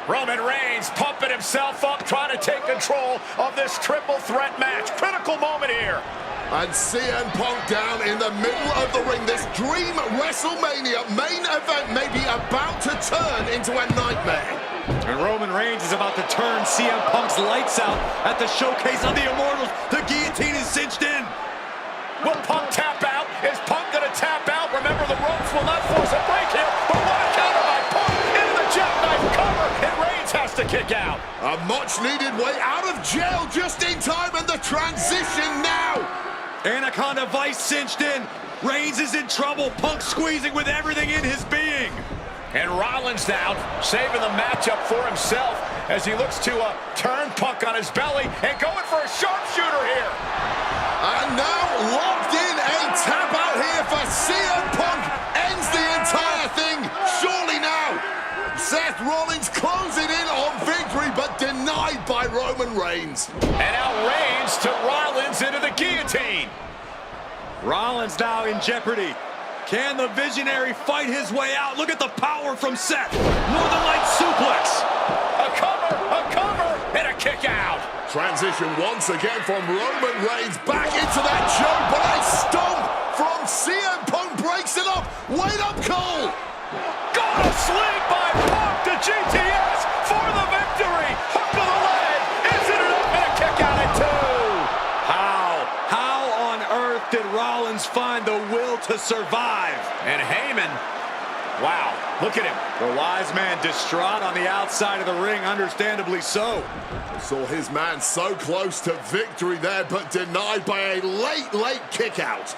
Roman Reigns pumping himself up, trying to take control of this triple threat match. Critical moment here. And CM Punk down in the middle of the ring. This dream WrestleMania main event may be about to turn into a nightmare. And Roman Reigns is about to turn CM Punk's lights out at the showcase of the Immortals. The guillotine is cinched in. Will Punk tap out? Is Punk gonna tap out? Remember, the ropes will not force a break here, but what a counter by Punk into the jackknife cover, and Reigns has to kick out. A much-needed way out of jail just in time, and the transition now. Anaconda Vice cinched in. Reigns is in trouble. Punk squeezing with everything in his being. And Rollins now saving the matchup for himself as he looks to turn Punk on his belly and going for a sharpshooter here. And now locked in, a tap out here for CM Punk. Ends the entire thing, surely now. Seth Rollins closing in on victory, but denied by Roman Reigns. And now Reigns to Rollins into the guillotine. Rollins now in jeopardy. Can the Visionary fight his way out? Look at the power from Seth. Northern Light suplex. A cover, and a kick out. Transition once again from Roman Reigns back into that choke, but a stomp from CM Punk breaks it up. Wait up, Cole. Got a sling by Punk to GTS for the victory. Hook of the leg. Is it enough? And a kick out at 2. How on earth did Rollins find the will to survive? And Heyman, wow, look at him. The wise man distraught on the outside of the ring, understandably so. Saw his man so close to victory there, but denied by a late kick out.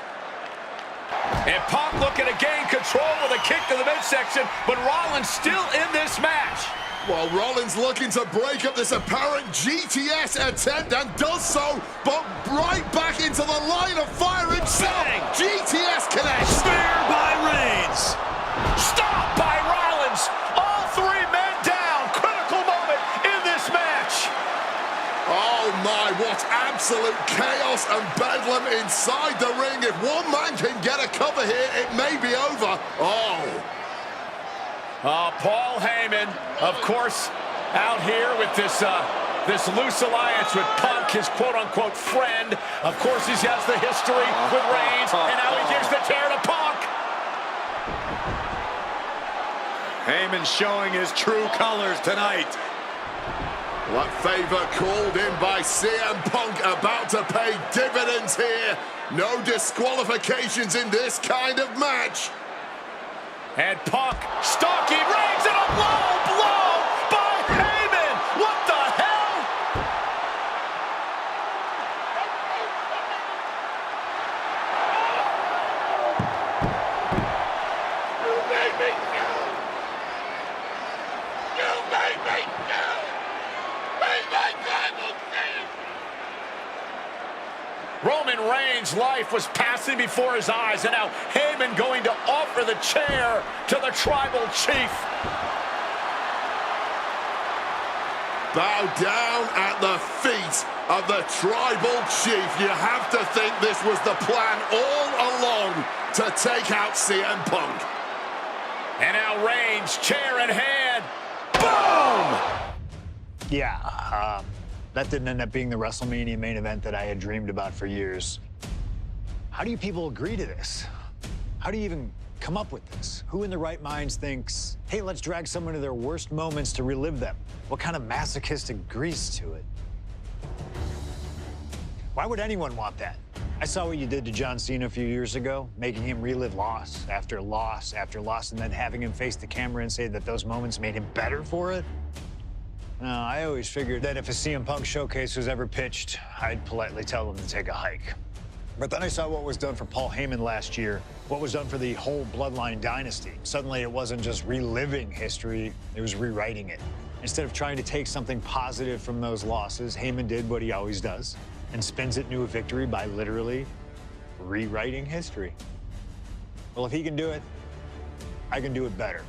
And Punk looking to gain control with a kick to the midsection, but Rollins still in this match. Well, Rollins looking to break up this apparent GTS attempt and does so, but right back into the line of fire himself. Bang. GTS connects. Spear by Reigns. Stop by Rollins. All 3 men down. Critical moment in this match. Oh my, what absolute chaos and bedlam inside the ring. If one man can get a cover here, it may be over. Paul Heyman, of course, out here with this loose alliance with Punk, his quote-unquote friend. Of course, he has the history with Reigns, and now he gives the tear to Punk. Heyman showing his true colors tonight. That favor called in by CM Punk about to pay dividends here. No disqualifications in this kind of match. And Punk stalking Reigns, and a low blow by Heyman. What the hell? You made me go. You made me go. Made my tribal chief. Roman Reigns' life was passing before his eyes, and now Heyman going to offer the chair to the tribal chief. Bow down at the feet of the tribal chief. You have to think this was the plan all along to take out CM Punk. And now Reigns, chair in hand. Boom! Yeah, that didn't end up being the WrestleMania main event that I had dreamed about for years. How do you people agree to this? How do you even come up with this? Who in their right minds thinks, hey, let's drag someone to their worst moments to relive them? What kind of masochistic grease to it? Why would anyone want that? I saw what you did to John Cena a few years ago, making him relive loss after loss after loss, and then having him face the camera and say that those moments made him better for it. No, I always figured that if a CM Punk showcase was ever pitched, I'd politely tell them to take a hike. But then I saw what was done for Paul Heyman last year, what was done for the whole Bloodline dynasty. Suddenly it wasn't just reliving history, it was rewriting it. Instead of trying to take something positive from those losses, Heyman did what he always does and spins it into a victory by literally rewriting history. Well, if he can do it, I can do it better.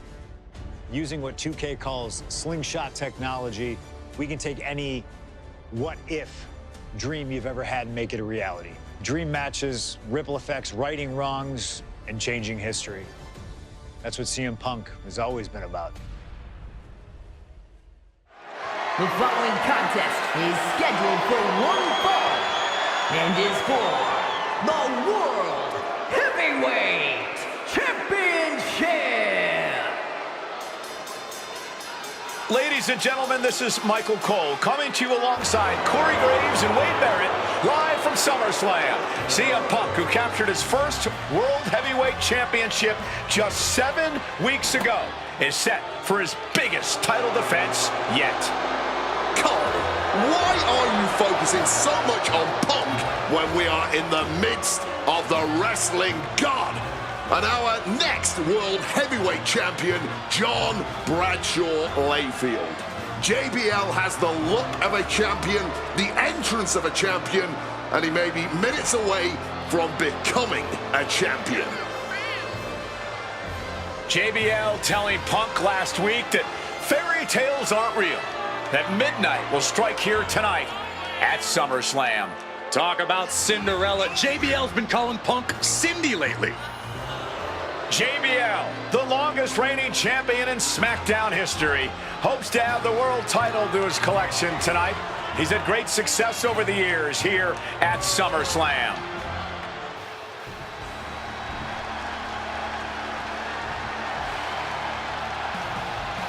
Using what 2K calls slingshot technology, we can take any what-if dream you've ever had and make it a reality. Dream matches, ripple effects, righting wrongs, and changing history. That's what CM Punk has always been about. The following contest is scheduled for one fall and is for the World Heavyweight Championship. Ladies and gentlemen, this is Michael Cole coming to you alongside Corey Graves and Wade Barrett, live from SummerSlam. CM Punk, who captured his first World Heavyweight Championship just 7 weeks ago, is set for his biggest title defense yet. Cole, why are you focusing so much on Punk when we are in the midst of the wrestling god? And our next World Heavyweight Champion, John Bradshaw Layfield. JBL has the look of a champion, the entrance of a champion, and he may be minutes away from becoming a champion. JBL telling Punk last week that fairy tales aren't real, that midnight will strike here tonight at SummerSlam. Talk about Cinderella. JBL's been calling Punk Cindy lately. JBL, the longest reigning champion in SmackDown history, hopes to add the world title to his collection tonight. He's had great success over the years here at SummerSlam.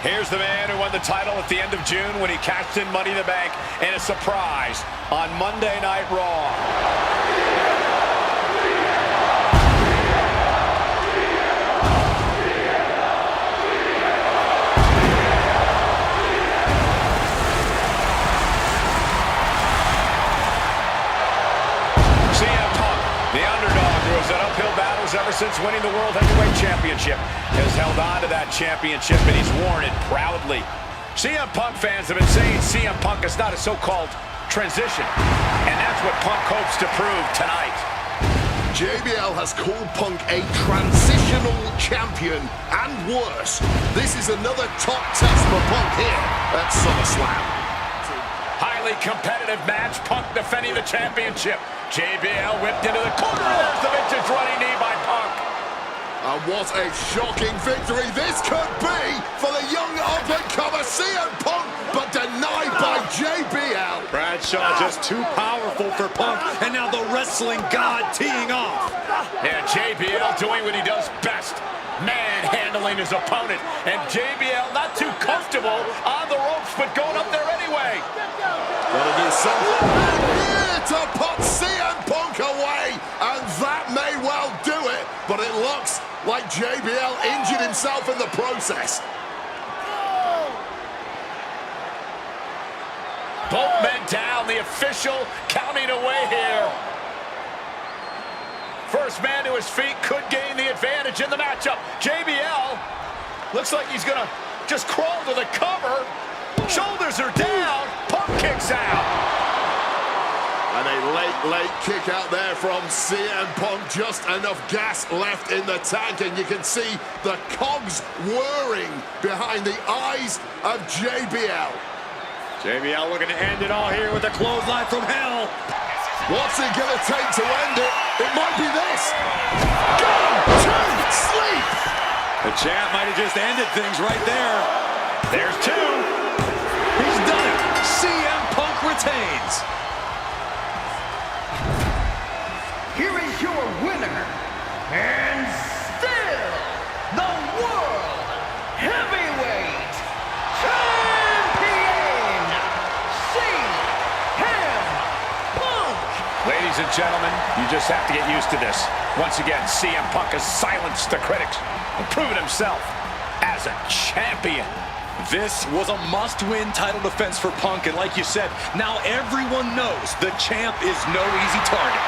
Here's the man who won the title at the end of June when he cashed in Money in the Bank in a surprise on Monday Night Raw. Ever since winning the World Heavyweight Championship, has held on to that championship, and he's worn it proudly. CM Punk fans have been saying CM Punk is not a so-called transition, and that's what Punk hopes to prove tonight. JBL has called Punk a transitional champion, and worse. This is another top test for Punk here at SummerSlam. Highly competitive match, Punk defending the championship. JBL whipped into the corner. There's the vintage running knee by Punk. And what a shocking victory this could be for the young up-and-comer CM Punk, but denied by JBL. Bradshaw just too powerful for Punk, and now the wrestling god teeing off. Yeah, JBL doing what he does best, manhandling his opponent. And JBL not too comfortable on the ropes, but going up there anyway. Gotta do something here to put CM Punk away, and that may well do it, but it looks like JBL injured himself in the process. Both men down, the official counting away here. First man to his feet could gain the advantage in the matchup. JBL looks like he's gonna just crawl to the cover. Shoulders are down. Punk kicks out. And a late kick out there from CM Punk. Just enough gas left in the tank, and you can see the cogs whirring behind the eyes of JBL. JBL looking to end it all here with a clothesline from hell. What's it gonna take to end it? It might be this. Go to sleep. The champ might have just ended things right there. There's two. He's done it. CM Punk retains. Here is your winner, and still the World Heavyweight Champion, CM Punk. Ladies and gentlemen, you just have to get used to this. Once again, CM Punk has silenced the critics and proven himself as a champion. This was a must-win title defense for Punk, and like you said, now everyone knows the champ is no easy target.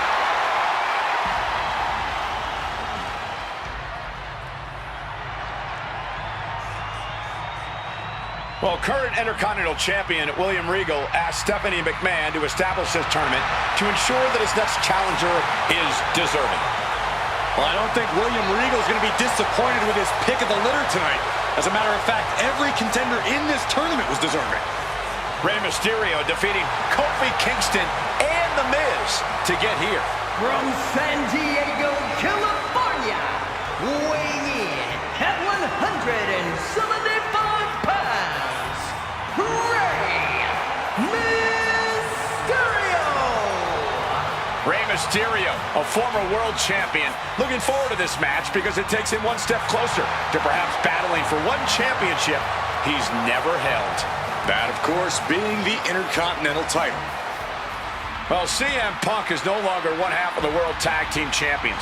Well, current Intercontinental Champion William Regal asked Stephanie McMahon to establish this tournament to ensure that his next challenger is deserving. Well, I don't think William Regal's going to be disappointed with his pick of the litter tonight. As a matter of fact, every contender in this tournament was deserving. Rey Mysterio defeating Kofi Kingston and The Miz to get here. From San Diego, California, weighing in at 175 pounds, Rey Mysterio, a former world champion, looking forward to this match because it takes him one step closer to perhaps battling for one championship he's never held. That, of course, being the Intercontinental title. Well, CM Punk is no longer one half of the World Tag Team Champions.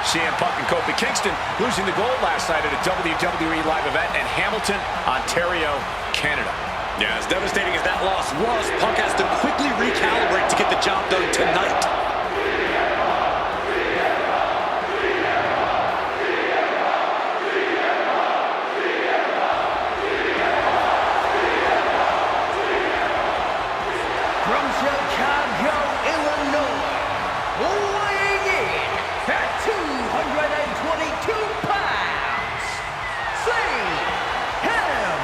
CM Punk and Kofi Kingston losing the gold last night at a WWE live event in Hamilton, Ontario, Canada. Yeah, as devastating as that loss was, Punk has to quickly recalibrate to get the job done tonight. From Chicago, Illinois, weighing in at 222 pounds, CM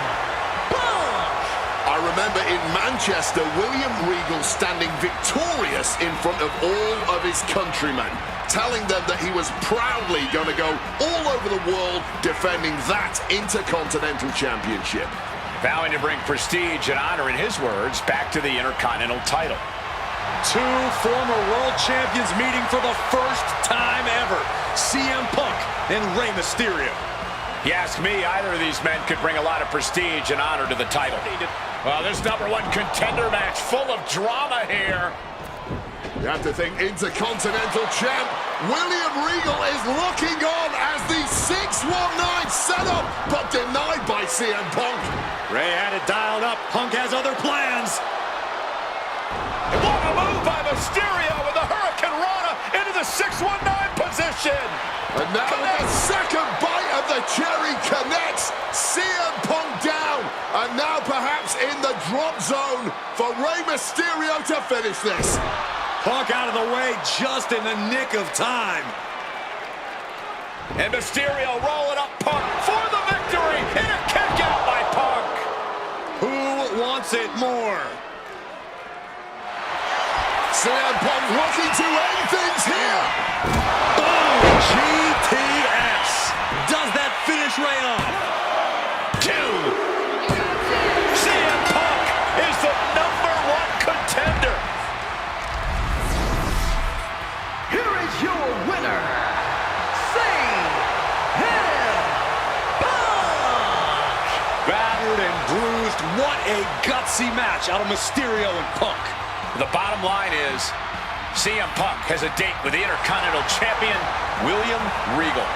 Punk. I remember in Manchester, William Regal standing victorious in front of all of his countrymen, telling them that he was proudly going to go all over the world defending that Intercontinental Championship. Vowing to bring prestige and honor, in his words, back to the Intercontinental title. Two former world champions meeting for the first time ever. CM Punk and Rey Mysterio. You ask me, either of these men could bring a lot of prestige and honor to the title. Well, this #1 contender match full of drama here. You have to think Intercontinental Champ William Regal is looking on as the 619 setup, but denied by CM Punk. Rey had it dialed up. Punk has other plans. And what a move by Mysterio with the Hurricane Rana into the 619 position. And now the second bite of the cherry connects. CM Punk down. And now perhaps in the drop zone for Rey Mysterio to finish this. Punk out of the way just in the nick of time. And Mysterio rolling up Punk for the victory. And a kick out by Punk. Who wants it more? CM Punk looking to end things here. Boom! GTS. Does that finish Rey off? 2. CM Punk is the #1 contender. Here is your winner, CM Punk. Battered and bruised. What a gutsy match out of Mysterio and Punk. The bottom line is, CM Punk has a date with the Intercontinental Champion, William Regal.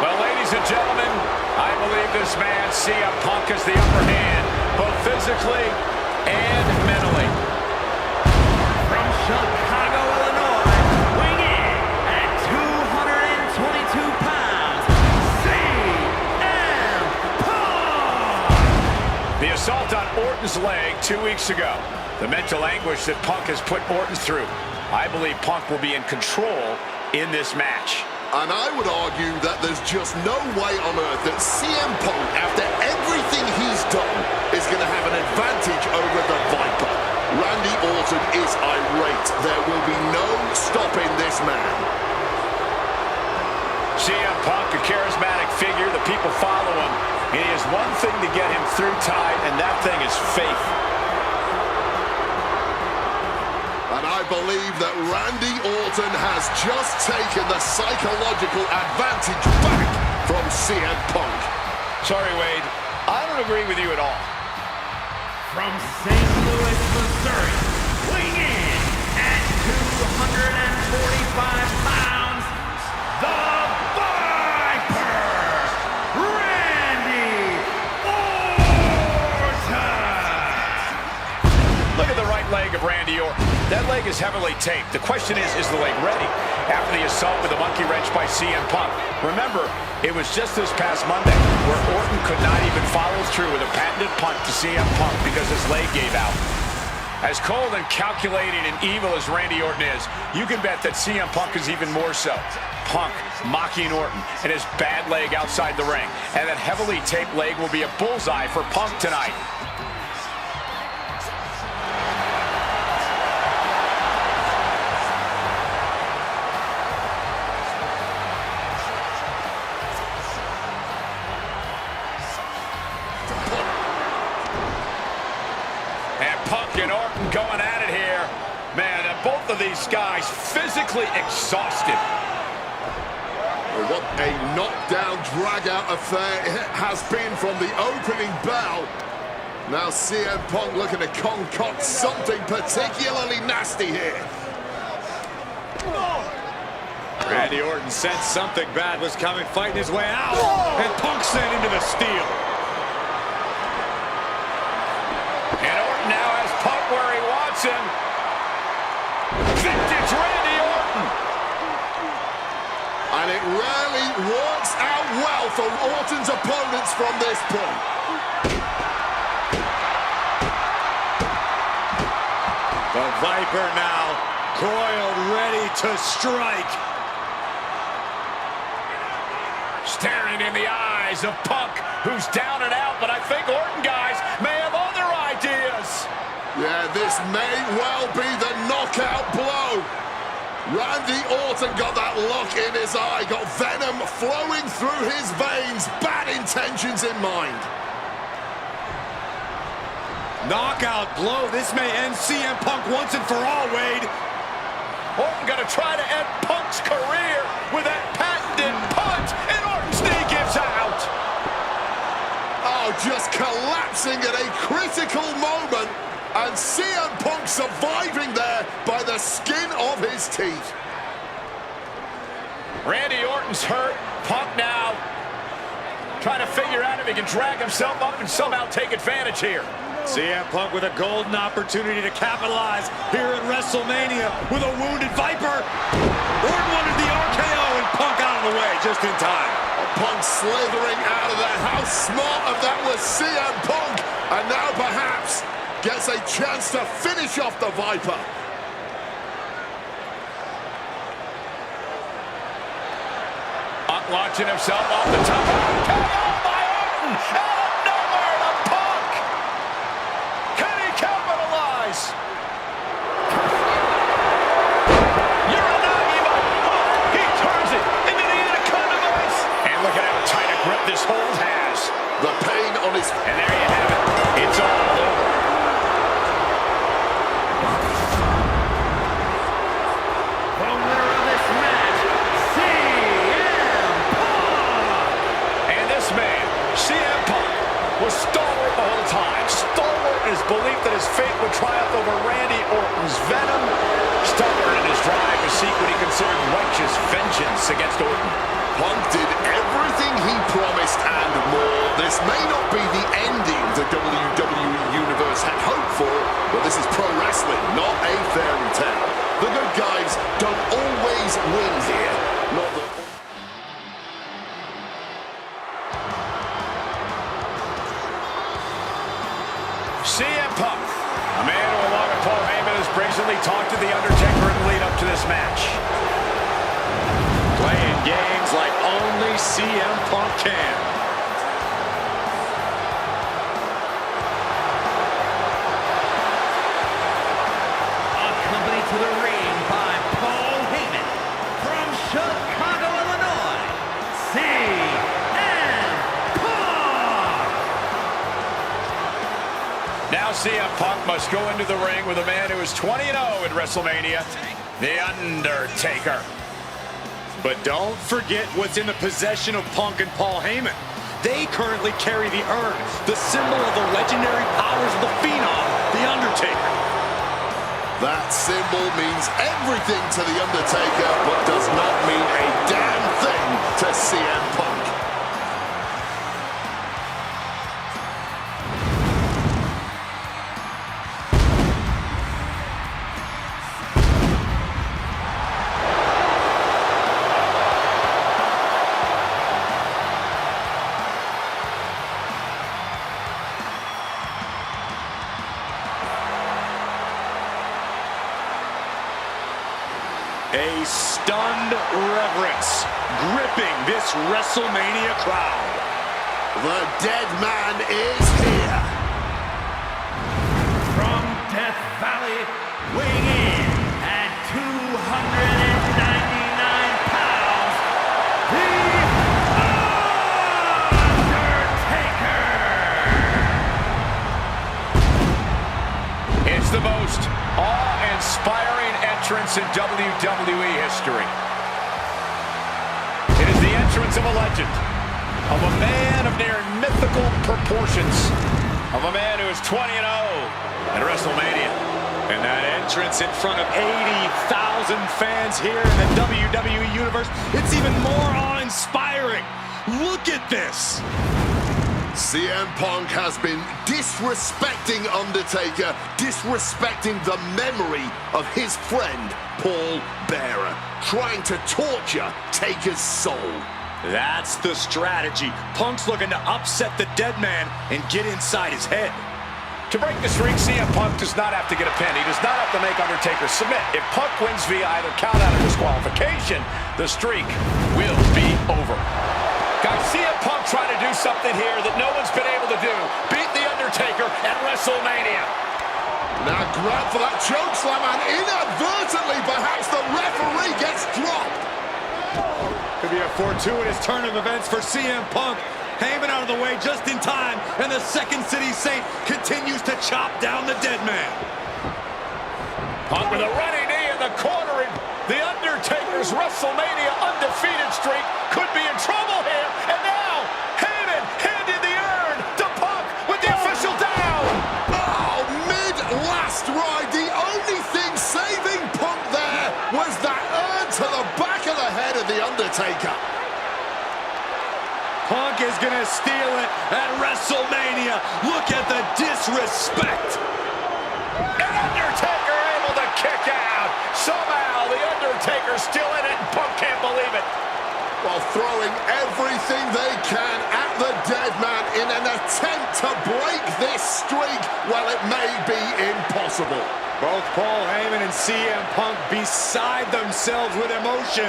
Ladies and gentlemen, I believe this man, CM Punk, has the upper hand, both physically and mentally. From Chicago, Illinois, weighing in at 222 pounds, CM Punk. The assault on Orton's leg 2 weeks ago. The mental anguish that Punk has put Orton through. I believe Punk will be in control in this match. And I would argue that there's just no way on earth that CM Punk, after everything he's done, is going to have an advantage over the Viper. Randy Orton is irate. There will be no stopping this man. CM Punk, a charismatic figure, the people follow him. He has one thing to get him through tonight, and that thing is faith. And I believe that Randy Orton has just taken the psychological advantage back from CM Punk. Sorry, Wade. I don't agree with you at all. From St. Louis, Missouri, weighing in at 245 pounds, the Viper, Randy Orton. Look at the right leg of Randy Orton. That leg is heavily taped. The question is the leg ready? After the assault with a monkey wrench by CM Punk. Remember, it was just this past Monday where Orton could not even follow through with a patented punt to CM Punk because his leg gave out. As cold and calculating and evil as Randy Orton is, you can bet that CM Punk is even more so. Punk mocking Orton and his bad leg outside the ring. And that heavily taped leg will be a bullseye for Punk tonight. Punk and Orton going at it here. Man, both of these guys physically exhausted. What a knockdown, drag-out affair it has been from the opening bell. Now CM Punk looking to concoct something particularly nasty here. Randy Orton sensed something bad was coming, fighting his way out. And Punk sent into the steel. And Orton now has Punk where he wants him. Vintage Randy Orton. And it really works out well for Orton's opponents from this point. The Viper now coiled, ready to strike. Staring in the eyes of Punk, who's down and out, but I think Orton, guys, may have other ideas. Yeah, this may well be the knockout blow. Randy Orton got that look in his eye, got venom flowing through his veins, bad intentions in mind. Knockout blow. This may end CM Punk once and for all, Wade. Orton gonna try to end Punk's career with that patented punch, and Orton's knee gives out. Oh, just collapsing at a critical moment, and CM Punk surviving there by the skin of his teeth. Randy Orton's hurt. Punk now trying to figure out if he can drag himself up and somehow take advantage here. CM Punk with a golden opportunity to capitalize here at WrestleMania with a wounded Viper. Orton wanted the RKO and Punk out of the way just in time. Punk slithering out of there. How smart of that was CM Punk. And now perhaps gets a chance to finish off the Viper. Punk launching himself off the top. KO by Orton. Out of nowhere to Punk. Can he capitalize? He turns it into the Anaconda Vice. And look at how tight a grip this hold has. The pain on his... And there you have it. It's all over. The winner of this match, CM Punk. And this man, CM Punk, was stalwart the whole time. Stalwart in his belief that his fate would triumph over Randy Orton's venom. Stalwart in his drive to seek what he considered righteous vengeance against Orton. Punk did everything he promised and more. This may not be the ending the WWE Universe had hoped for, but this is pro wrestling, not a fairy tale. The good guys don't always win here. Not the... CM Punk, a man who along with Paul Heyman has brazenly talked to The Undertaker in the lead up to this match. Playing games like only CM Punk can. Accompanied to the ring by Paul Heyman from Chicago, Illinois, CM Punk. Now CM Punk must go into the ring with a man who is 20-0 at WrestleMania, The Undertaker. But don't forget what's in the possession of Punk and Paul Heyman. They currently carry the urn, the symbol of the legendary powers of the Phenom, The Undertaker. That symbol means everything to The Undertaker, but does not mean a damn thing to CM Punk. A stunned reverence gripping this WrestleMania crowd. The dead man is here. From Death Valley, weighing in at 299 pounds, The Undertaker! It's the most awe-inspiring entrance in WWE history. It is the entrance of a legend, of a man of near mythical proportions, of a man who is 20-0 at WrestleMania. And that entrance in front of 80,000 fans here in the WWE Universe, it's even more awe-inspiring. Look at this. CM Punk has been disrespecting Undertaker, disrespecting the memory of his friend, Paul Bearer, trying to torture Taker's soul. That's the strategy. Punk's looking to upset the dead man and get inside his head. To break the streak, CM Punk does not have to get a pin. He does not have to make Undertaker submit. If Punk wins via either count out or disqualification, the streak will be over. Guys, CM Punk trying to do something here that no one's been able to do. Beat The Undertaker at WrestleMania. Now grab for that chokeslam, and inadvertently, perhaps the referee gets dropped. Could be a fortuitous turn of events for CM Punk. Heyman out of the way just in time, and the Second City Saint continues to chop down the dead man. Punk with a running knee in the corner, and The Undertaker's WrestleMania undefeated streak could be in trouble here. And now, Heyman handed the urn to Punk with the official down. Oh, mid-last ride, the only thing saving Punk there was that urn to the back of the head of The Undertaker. Punk is going to steal it at WrestleMania. Look at the disrespect. And Undertaker able to kick out. Somehow, The Undertaker's still in it, and Punk can't believe it. While throwing everything they can at the dead man in an attempt to break this streak, well, it may be impossible. Both Paul Heyman and CM Punk beside themselves with emotion.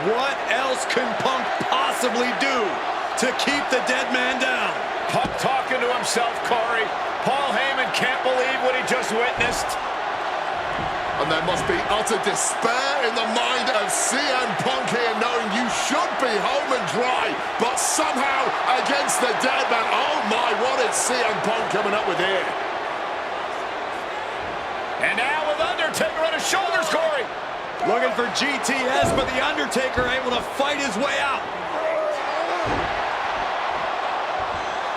What else can Punk possibly do to keep the dead man down? Punk talking to himself, Corey. Paul Heyman can't believe what he just witnessed. And there must be utter despair in the mind of CM Punk here, knowing you should be home and dry, but somehow against the dead man. Oh my, what is CM Punk coming up with here? And now with Undertaker on his shoulders, Corey. Looking for GTS, but The Undertaker able to fight his way out.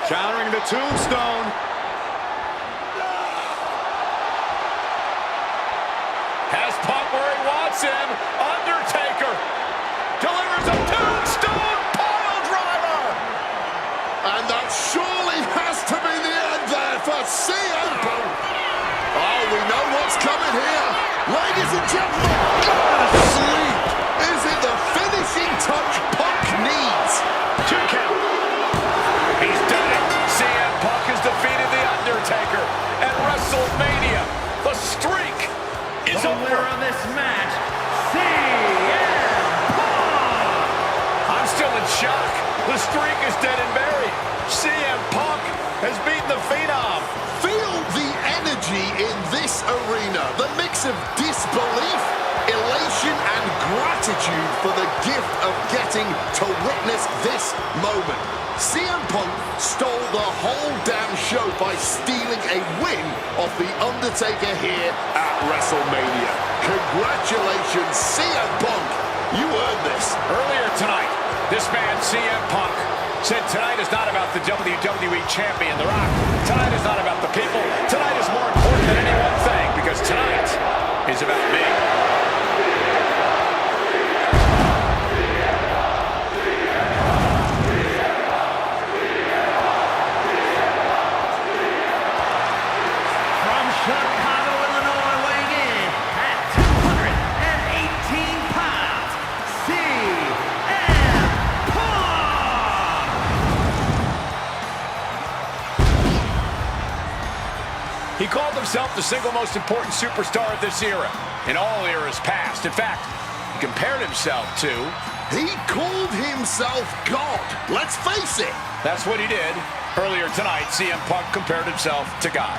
Countering the tombstone. Has Punk where he wants him. Undertaker delivers a tombstone pile driver. And that surely has to be the end there for CM Punk. Oh, we know what's coming here. Ladies and gentlemen, sleep. Is it the finishing touch Punk needs? 2 count. He's done it. CM Punk has defeated The Undertaker at WrestleMania. The streak is over. The winner of this match, CM Punk! I'm still in shock. The streak is dead and buried. CM Punk has beaten the Phenom. Feel the energy in this arena. The mix of disbelief, elation, and gratitude for the gift of getting to witness this moment. CM Punk stole the whole damn show by stealing a win off The Undertaker here at WrestleMania. Congratulations, CM Punk. You earned this. Earlier tonight, this man, CM Punk, said tonight is not about the WWE Champion, The Rock. Tonight is not about the people. Tonight is more important than any one thing, because tonight is about me. From Chicago, Illinois, weighing in at 218 pounds, CM Punk! He called himself the single most important superstar of this era, in all eras past. In fact, he compared himself to... He called himself God. Let's face it. That's what he did. Earlier tonight, CM Punk compared himself to God.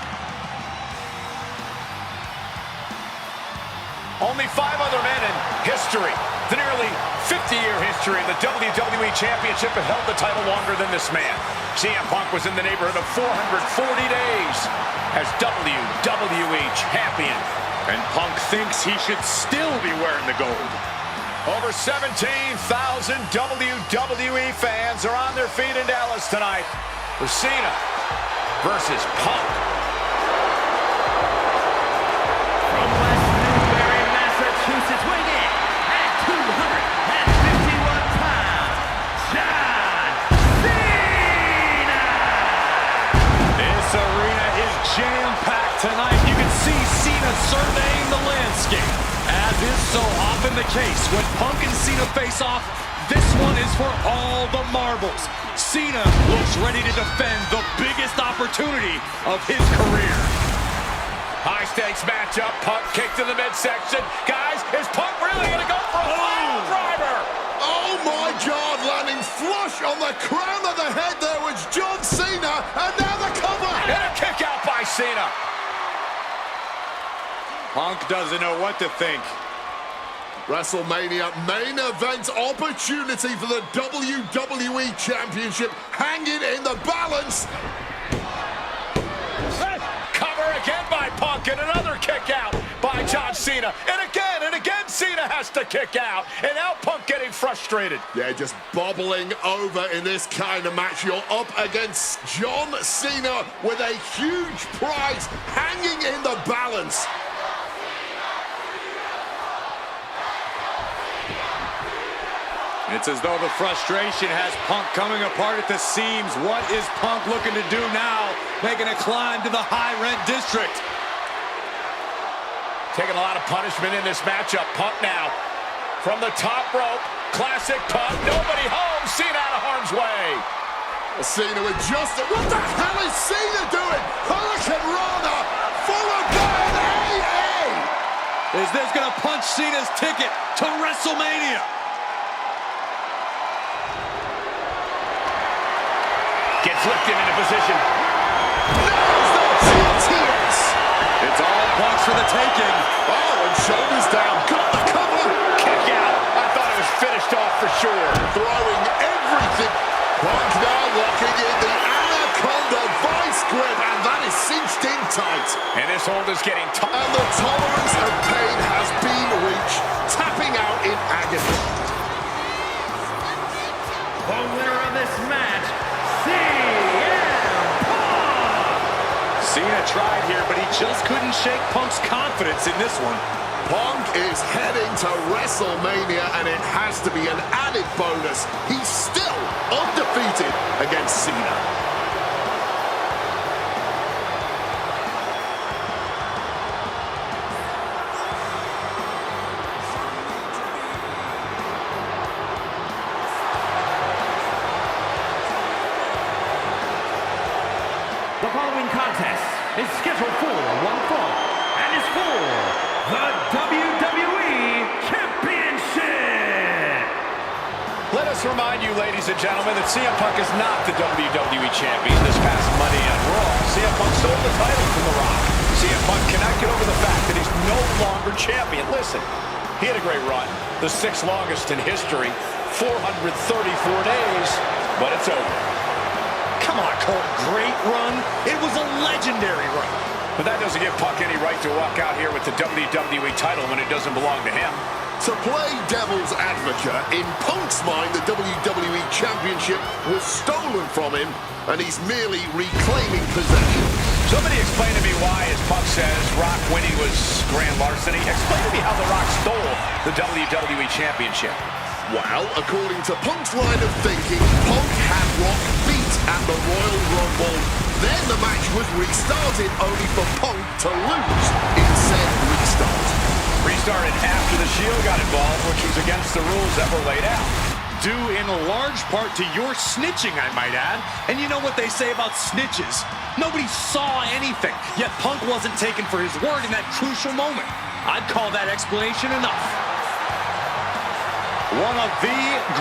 Only 5 other men in history, the nearly 50-year history of the WWE Championship, have held the title longer than this man. CM Punk was in the neighborhood of 440 days as WWE Champion. And Punk thinks he should still be wearing the gold. Over 17,000 WWE fans are on their feet in Dallas tonight for Cena versus Punk. From West Newbury, Massachusetts, weighing in at 251 pounds, John Cena! This arena is jam-packed tonight. You can see Cena surveying the landscape. As is so often the case, when Punk and Cena face off, this one is for all the marbles. Cena looks ready to defend the biggest opportunity of his career. High-stakes matchup. Punk kicked to the midsection. Guys, is Punk really going to go for a final driver? Oh my God, landing flush on the crown of the head there was John Cena, and now the cover. And a kick out by Cena. Punk doesn't know what to think. WrestleMania main event opportunity for the WWE Championship hanging in the balance. Cover again by Punk, and another kick out by John Cena. And again, Cena has to kick out. And now Punk getting frustrated. Yeah, just bubbling over in this kind of match. You're up against John Cena with a huge prize hanging in the balance. It's as though the frustration has Punk coming apart at the seams. What is Punk looking to do now? Making a climb to the high-rent district. Taking a lot of punishment in this matchup. Punk now from the top rope. Classic Punk. Nobody home. Cena out of harm's way. Cena with just... What the hell is Cena doing? Hurricane Rana followed by an AA. Is this going to punch Cena's ticket to WrestleMania? Gets lifted into position. There's the TTS. It's all Punk's for the taking. Oh, and shoulders down. Got the cover. Kick out. I thought it was finished off for sure. Throwing everything. Punk now locking in the Anaconda vice grip, and that is cinched in tight. And this hold is getting tough. And the tolerance of pain has been reached, tapping out in agony. The winner of this match, CM Punk! Cena tried here, but he just couldn't shake Punk's confidence in this one. Punk is heading to WrestleMania, and it has to be an added bonus. He's still undefeated against Cena. The following contest is scheduled for one fall and is for the WWE Championship. Let us remind you, ladies and gentlemen, that CM Punk is not the WWE Champion. This past Monday on Raw, CM Punk stole the title from The Rock. CM Punk cannot get over the fact that he's no longer champion. Listen, he had a great run, the 6th longest in history, 434 days, but it's over. Come on, Cole, great run? It was a legendary run. But that doesn't give Punk any right to walk out here with the WWE title when it doesn't belong to him. To play devil's advocate, in Punk's mind, the WWE Championship was stolen from him, and he's merely reclaiming possession. Somebody explain to me why, as Punk says, Rock winning was grand larceny. Explain to me how The Rock stole the WWE Championship. Well, according to Punk's line of thinking, Punk had Rock beat at the Royal Rumble. Then the match was restarted, only for Punk to lose in said restart. Restarted after the Shield got involved, which was against the rules that were laid out. Due in large part to your snitching, I might add. And you know what they say about snitches? Nobody saw anything, yet Punk wasn't taken for his word in that crucial moment. I'd call that explanation enough. One of the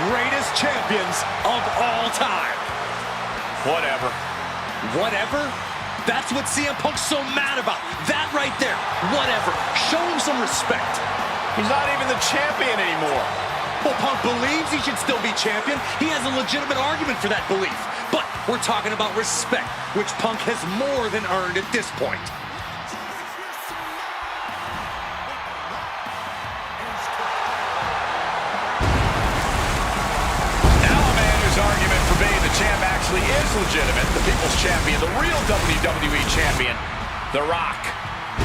greatest champions of all time. Whatever. Whatever? That's what CM Punk's so mad about. That right there. Whatever. Show him some respect. He's not even the champion anymore. Well, Punk believes he should still be champion. He has a legitimate argument for that belief. But we're talking about respect, which Punk has more than earned at this point. Argument for being the champ actually is legitimate. The people's champion, the real WWE champion, The Rock.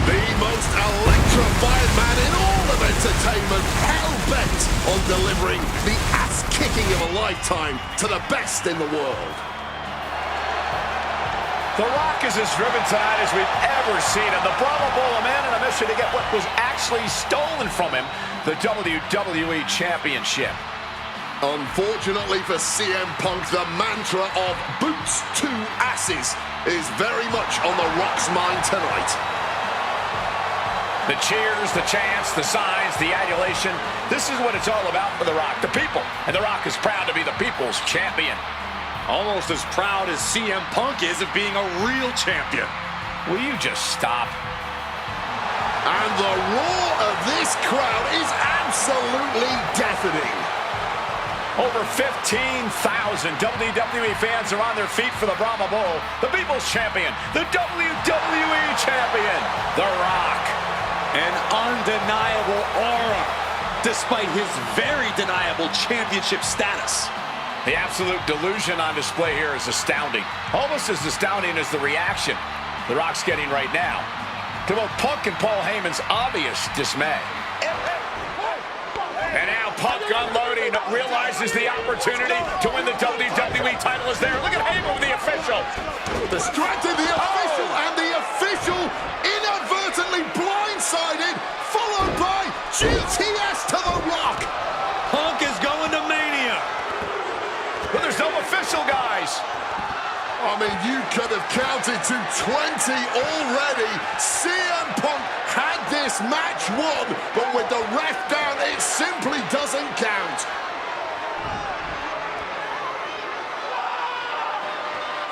The most electrifying man in all of entertainment, hell-bent on delivering the ass-kicking of a lifetime to the best in the world. The Rock is as driven tonight as we've ever seen him. The Brahma Bull, a man on a mission to get what was actually stolen from him, the WWE Championship. Unfortunately for CM Punk, the mantra of boots to asses is very much on The Rock's mind tonight. The cheers, the chants, the signs, the adulation. This is what it's all about for The Rock, the people. And The Rock is proud to be the people's champion. Almost as proud as CM Punk is of being a real champion. Will you just stop? And the roar of this crowd is absolutely deafening. Over 15,000 WWE fans are on their feet for the Brahma Bull, the People's Champion, the WWE Champion, The Rock. An undeniable aura, despite his very deniable championship status. The absolute delusion on display here is astounding. Almost as astounding as the reaction The Rock's getting right now to both Punk and Paul Heyman's obvious dismay. And now Punk unloading, realizes the opportunity to win the WWE title is there. Look at Heyman with the official. Distracted the official, and the official inadvertently blindsided, followed by GTS to The Rock. Punk is going to Mania. But there's no official, guys. I mean, you could have counted to 20 already. CM Punk had this match won, but with the ref down, it simply doesn't count.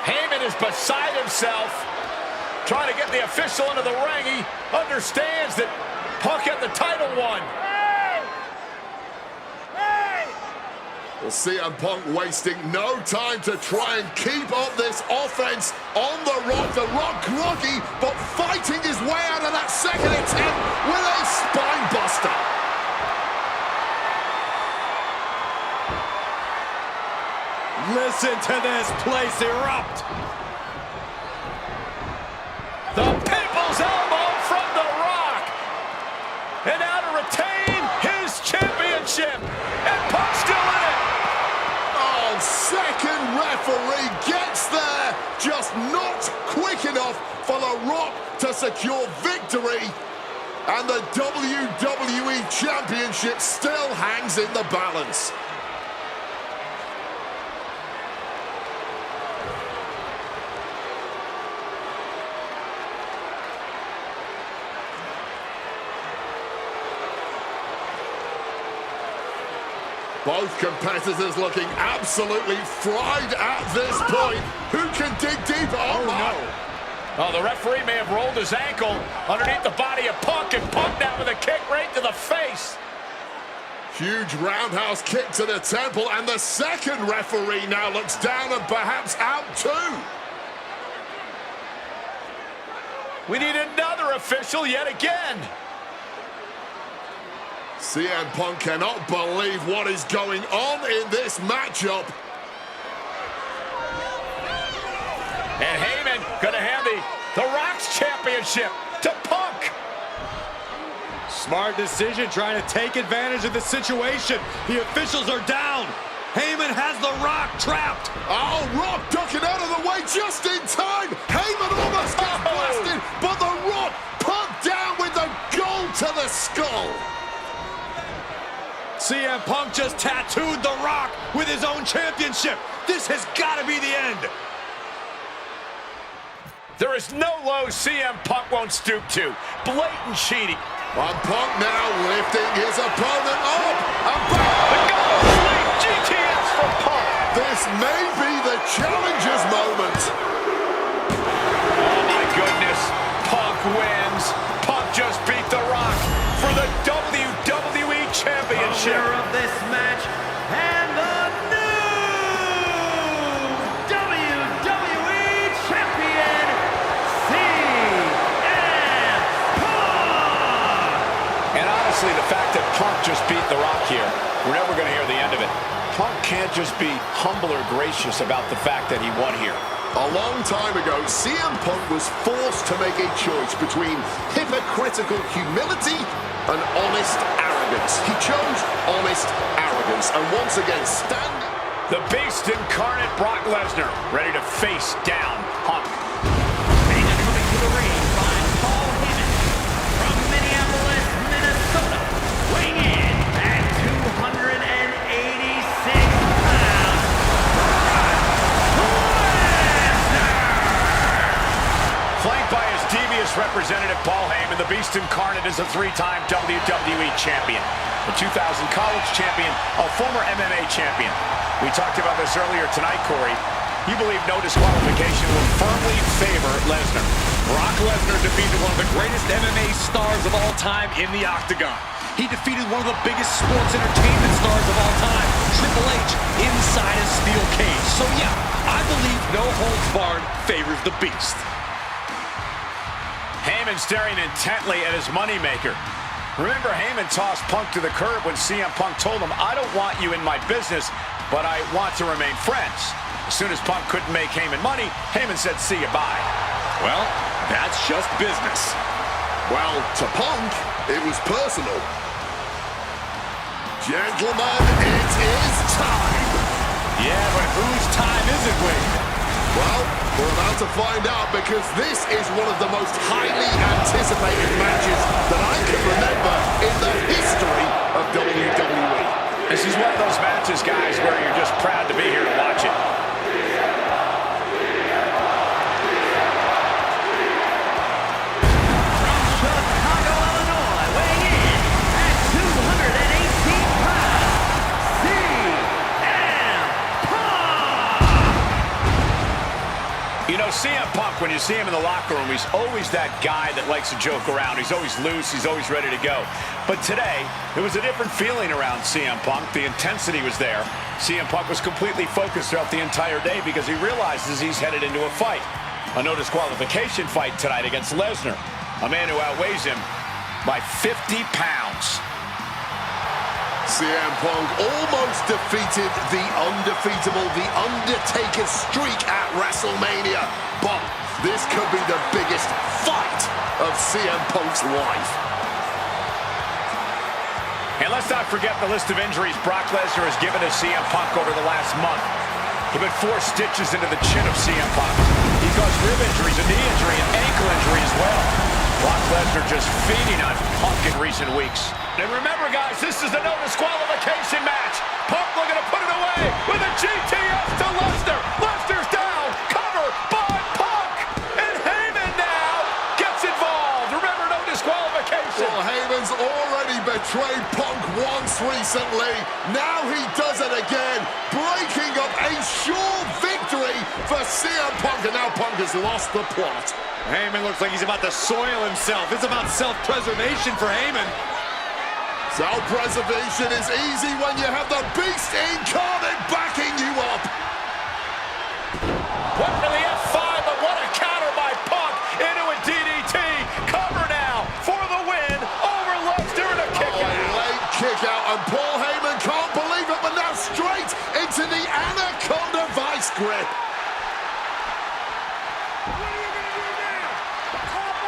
Heyman is beside himself, trying to get the official into the ring. He understands that Punk had the title won. Well, CM Punk wasting no time to try and keep up this offense on The Rock. The Rock groggy, but fighting his way out of that second attempt with a spine buster. Listen to this place erupt. The People's Elbow from The Rock. And now to retain his championship. And Punk's still in it. Oh, second referee gets there, just not quick enough for The Rock to secure victory. And the WWE Championship still hangs in the balance. Both competitors looking absolutely fried at this point. Who can dig deeper? Oh, no. Oh, the referee may have rolled his ankle underneath the body of Punk, and Punk now with a kick right to the face. Huge roundhouse kick to the temple, and the second referee now looks down and perhaps out too. We need another official yet again. CM Punk cannot believe what is going on in this matchup. And Heyman gonna hand the Rock's championship to Punk. Smart decision, trying to take advantage of the situation. The officials are down. Heyman has The Rock trapped. Oh, Rock ducking out of the way just in time. Heyman almost gets blasted, but The Rock Punk down with the gold to the skull. CM Punk just tattooed The Rock with his own championship. This has got to be the end. There is no low CM Punk won't stoop to. Blatant cheating. And Punk now lifting his opponent up. And The go-sleep GTS from Punk. this may be the challenger's moment. Oh my goodness. Punk wins. Punk just beat The Rock for the WWE Championship. Winner of this match and the new WWE Champion, CM Punk. And honestly, the fact that Punk just beat The Rock here, we're never going to hear the end of it. Punk can't just be humble or gracious about the fact that he won here. A long time ago, CM Punk was forced to make a choice between hypocritical humility and honest arrogance. He chose honest arrogance, and once again, standing... The Beast incarnate Brock Lesnar, ready to face down Punk. And coming to the ring by Paul Heyman from Minneapolis, Minnesota, weighing in at 286 pounds, Flanked by his devious representative, Paul Heyman, the Beast Incarnate is a three-time WWE Champion, a 2000 college champion, a former MMA champion. We talked about this earlier tonight, Corey. You believe no disqualification will firmly favor Lesnar. Brock Lesnar defeated one of the greatest MMA stars of all time in the octagon. He defeated one of the biggest sports entertainment stars of all time, Triple H, inside a steel cage. So yeah, I believe no holds barred favors the Beast. Heyman staring intently at his moneymaker. Remember, Heyman tossed Punk to the curb when CM Punk told him, "I don't want you in my business, but I want to remain friends." As soon as Punk couldn't make Heyman money, Heyman said, "See you, bye." Well, that's just business. Well, to Punk, it was personal. Gentlemen, it is time. Yeah, but whose time is it, Wade? Well, we're about to find out, because this is one of the most highly anticipated matches that I can remember in the history of WWE. This is one of those matches, guys, where you're just proud to be here to watch it. Chicago, Illinois, weighing in at 218 pounds, CM Punk. You know, CM Punk, when you see him in the locker room, he's always that guy that likes to joke around. He's always loose. He's always ready to go. But today, there was a different feeling around CM Punk. The intensity was there. CM Punk was completely focused throughout the entire day because he realizes he's headed into a fight. A no disqualification fight tonight against Lesnar, a man who outweighs him by 50 pounds. CM Punk almost defeated the undefeatable, The Undertaker's streak at WrestleMania. But this could be the biggest fight of CM Punk's life. And let's not forget the list of injuries Brock Lesnar has given to CM Punk over the last month. He put 4 stitches into the chin of CM Punk. He caused rib injuries, a knee injury, and ankle injury as well. Brock Lesnar just feeding on Punk in recent weeks. And remember, guys, this is the no disqualification match. Punk looking to put it away with a GTS to Lesnar. Lesnar's down, cover by Punk. And Heyman now gets involved. Remember, no disqualification. Well, Heyman's already betrayed Punk once recently. Now he does it again, breaking up a sure victory for CM Punk. And now Punk has lost the plot. Heyman looks like he's about to soil himself. It's about self-preservation for Heyman. Self-preservation is easy when you have the Beast Incarnate backing you up. Went for the F5, but what a counter by Punk into a DDT. Cover now for the win over Lesnar and a kick out. A late kick out, and Paul Heyman can't believe it, but now straight into the Anaconda Vice grip.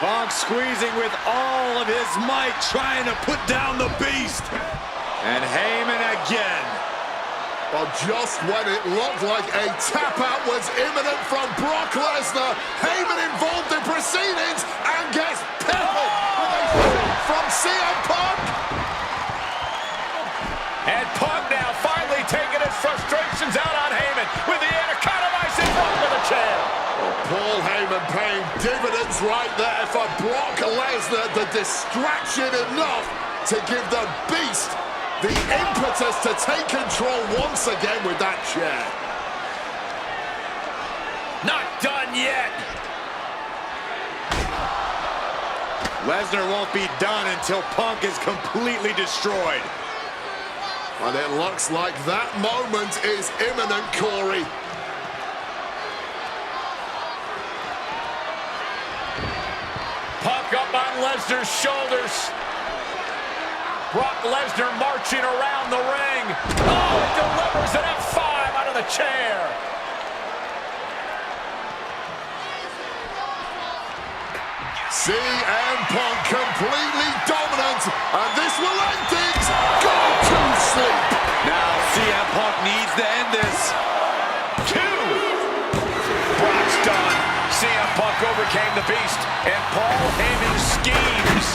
Punk squeezing with all of his might, trying to put down the Beast. And Heyman again. Well, just when it looked like a tap-out was imminent from Brock Lesnar, Heyman involved in proceedings and gets peppered with a shot from CM Punk. And Punk now finally taking his frustrations out on Heyman with the Anaconda Vice in front of the chair. Paul Heyman paying dividends right there for Brock Lesnar. The distraction enough to give the Beast the impetus to take control once again with that chair. Not done yet. Lesnar won't be done until Punk is completely destroyed. And it looks like that moment is imminent, Corey. Punk up on Lesnar's shoulders. Brock Lesnar marching around the ring. Oh, it delivers an F5 out of the chair. CM Punk completely dominant, and this will end things. Go to sleep. Now CM Punk needs to end this. 2. Brock's done. CM Punk overcame the Beast, and Paul Heyman's schemes.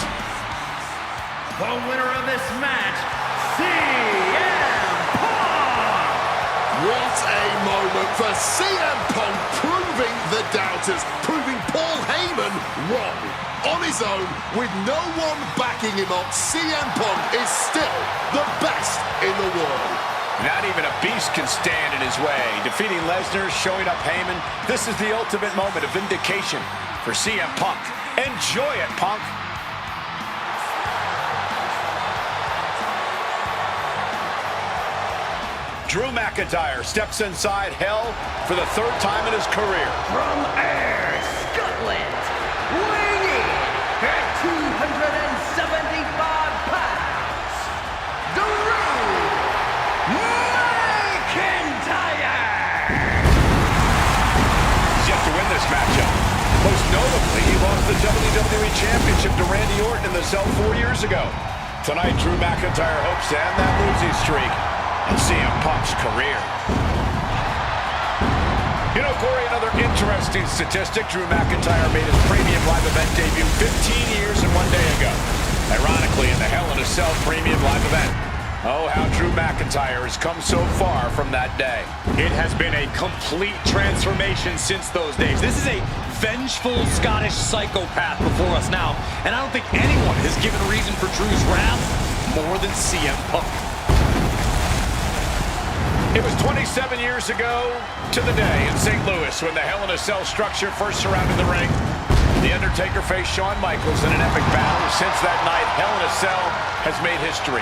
The winner of this match, CM Punk! What a moment for CM Punk, proving the doubters, proving Paul Heyman wrong. On his own, with no one backing him up, CM Punk is still the best in the world. Not even a Beast can stand in his way. Defeating Lesnar, showing up Heyman, this is the ultimate moment of vindication for CM Punk. Enjoy it, Punk. Drew McIntyre steps inside Hell for the 3rd time in his career. From Ayr, Scotland, weighing in at 275 pounds, Drew McIntyre! He's yet to win this matchup. Most notably, he lost the WWE Championship to Randy Orton in the cell 4 years ago. Tonight, Drew McIntyre hopes to end that losing streak in CM Punk's career. You know, Corey, another interesting statistic. Drew McIntyre made his premium live event debut 15 years and 1 day ago. Ironically, in the Hell in a Cell premium live event. Oh, how Drew McIntyre has come so far from that day. It has been a complete transformation since those days. This is a vengeful Scottish psychopath before us now, and I don't think anyone has given reason for Drew's wrath more than CM Punk. It was 27 years ago to the day in St. Louis when the Hell in a Cell structure first surrounded the ring. The Undertaker faced Shawn Michaels in an epic battle. Since that night, Hell in a Cell has made history.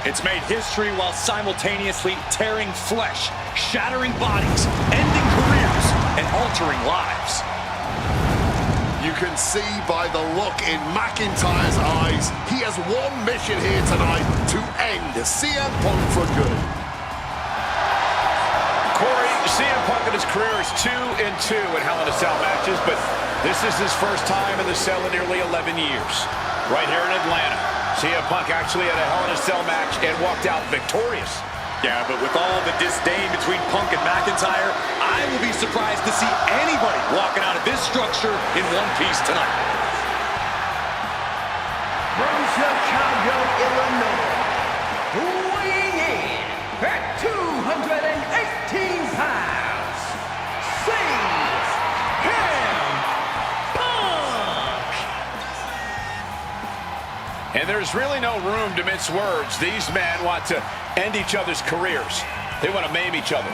It's made history while simultaneously tearing flesh, shattering bodies, ending careers, and altering lives. You can see by the look in McIntyre's eyes, he has one mission here tonight: to end CM Punk for good. Corey, CM Punk in his career is 2-2 in Hell in a Cell matches, but this is his first time in the cell in nearly 11 years. Right here in Atlanta, CM Punk actually had a Hell in a Cell match and walked out victorious. Yeah, but with all the disdain between Punk and McIntyre, I will be surprised to see anybody walking out of this structure in one piece tonight. From Chicago, Illinois, weighing in at 218 pounds, CM Punk! And there's really no room to mince words. These men want to end each other's careers. They want to maim each other.